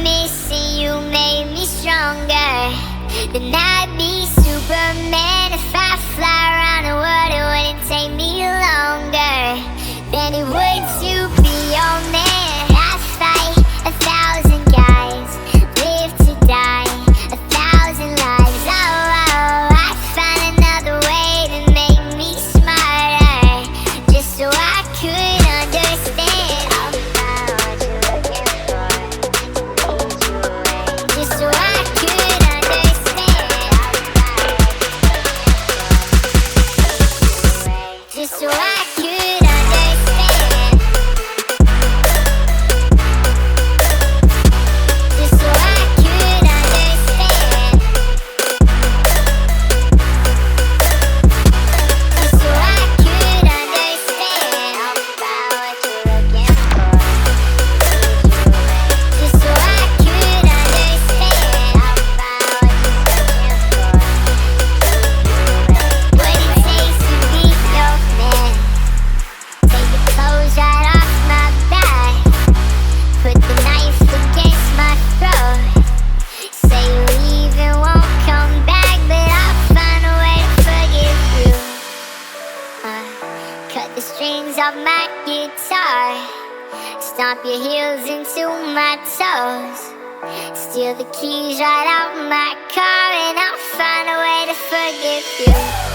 missing you made me stronger. Then I'd be Superman. If I fly around the world, it wouldn't take me longer than it would to be your man. I fight 1,000 guys, live to die 1,000 lives. Oh, I'd find another way to make me smarter, just so I could understand. I'll find what you're looking for, just so I could understand. Just so I could understand. Just so I could understand. Just so I could understand. I'll find what you're looking for, just so I could understand. I'll find what you're looking for. What it takes to be your man. Take the clothes right off my back, put the knife against my throat. Say you leave and won't come back, but I'll find a way to forgive you. Cut the strings off my guitar, stomp your heels into my toes, steal the keys right out my car, and I'll find a way to forgive you.